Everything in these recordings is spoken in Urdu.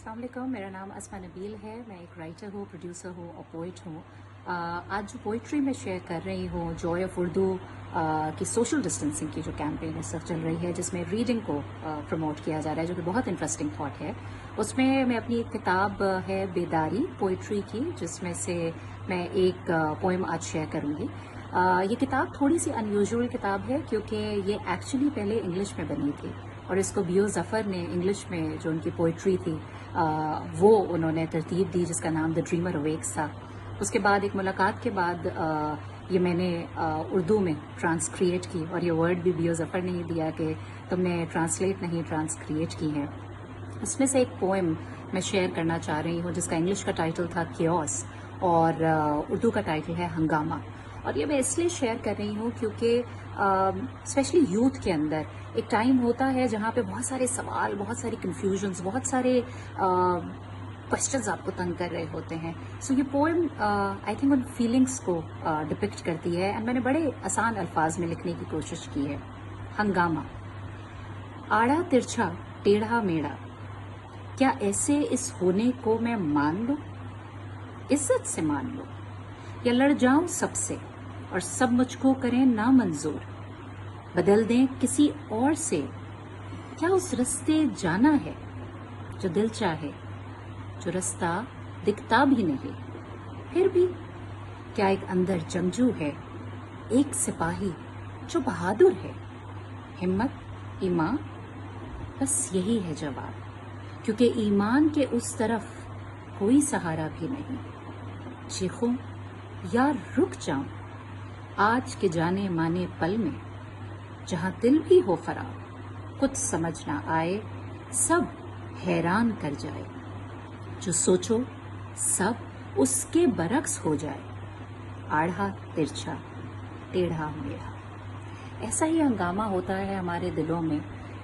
السلام علیکم، میرا نام اسما نبیل ہے. میں ایک رائٹر ہوں، پروڈیوسر ہوں اور پوئٹ ہوں. آج جو پوئٹری میں شیئر کر رہی ہوں، جوائے آف اردو کی سوشل ڈسٹینسنگ کی جو کیمپین اس وقت چل رہی ہے، جس میں ریڈنگ کو پروموٹ کیا جا رہا ہے، جو کہ بہت انٹرسٹنگ تھاٹ ہے. اس میں اپنی ایک کتاب ہے بیداری پوئٹری کی، جس میں سے میں ایک پوئم آج شیئر کروں گی. یہ کتاب تھوڑی سی انیوژول کتاب ہے، کیونکہ یہ ایکچولی پہلے انگلش میں بنی تھی، اور اس کو بیو ظفر نے انگلش میں جو ان کی پوئٹری تھی وہ انہوں نے ترتیب دی، جس کا نام دا ڈریمر اویکس تھا. اس کے بعد ایک ملاقات کے بعد یہ میں نے اردو میں ٹرانسکریٹ کی، اور یہ ورڈ بھی بیو ظفر نے ہی دیا کہ تم نے ٹرانسلیٹ نہیں ٹرانسکریٹ کی ہے. اس میں سے ایک پوئم میں شیئر کرنا چاہ رہی ہوں، جس کا انگلش کا ٹائٹل تھا کیوس اور اردو کا ٹائٹل ہے ہنگامہ. اور یہ میں اس لیے شیئر کر رہی ہوں کیونکہ اسپیشلی یوتھ کے اندر ایک ٹائم ہوتا ہے جہاں پہ بہت سارے سوال، بہت ساری کنفیوژنز، بہت سارے کوشچنز آپ کو تنگ کر رہے ہوتے ہیں. سو یہ poem I think in feelings کو ڈپکٹ کرتی ہے، اینڈ میں نے بڑے آسان الفاظ میں لکھنے کی کوشش کی ہے. ہنگامہ. آڑھا ترچھا ٹیڑھا میھڑا، کیا ایسے اس ہونے کو میں مان لوں، عزت سے مان لوں، یا لڑ جاؤں سب سے اور سب مجھ کو کریں نا منظور، بدل دیں کسی اور سے، کیا اس رستے جانا ہے جو دل چاہے، جو رستہ دکھتا بھی نہیں. پھر بھی کیا ایک اندر جنگجو ہے، ایک سپاہی جو بہادر ہے. ہمت، ایمان، بس یہی ہے جواب، کیونکہ ایمان کے اس طرف کوئی سہارا بھی نہیں. چیخوں یا رک جاؤں آج کے جانے مانے پل میں، جہاں دل بھی ہو خراب، کچھ سمجھ نہ آئے، سب حیران کر جائے، جو سوچو سب اس کے برعکس ہو جائے. آڑھا ترچھا ٹیڑھا میھڑا. ایسا ہی ہنگامہ ہوتا ہے ہمارے دلوں میں،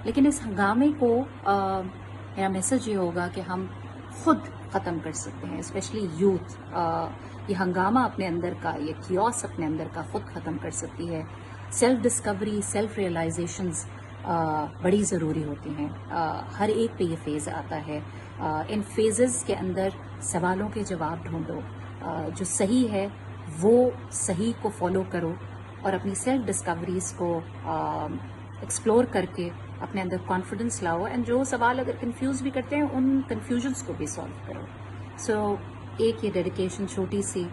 لیکن اس ہنگامے کو میرا میسج یہ ہوگا کہ ہم خود ختم کر سکتے ہیں. اسپیشلی یوتھ یہ ہنگامہ اپنے اندر کا، یہ کیوس اپنے اندر کا خود ختم کر سکتی ہے. سیلف ڈسکوری، سیلف ریئلائزیشنز بڑی ضروری ہوتی ہیں. ہر ایک پہ یہ فیز آتا ہے. ان فیزز کے اندر سوالوں کے جواب ڈھونڈو، جو صحیح ہے وہ صحیح کو فالو کرو، اور اپنی سیلف ڈسکوریز کو ایکسپلور کر کے اپنے اندر کانفیڈنس لاؤ، اینڈ جو سوال اگر کنفیوز بھی کرتے ہیں ان کنفیوژنس کو بھی سالو کرو. سو ایک یہ ڈیڈیکیشن چھوٹی سی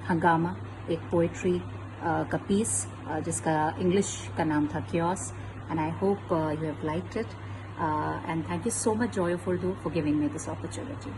ہنگامہ، ایک پوئٹری کا پیس جس کا انگلش کا نام تھا کیوس. And I hope you have liked it, and thank you so much Joy of Urdu for giving me this opportunity.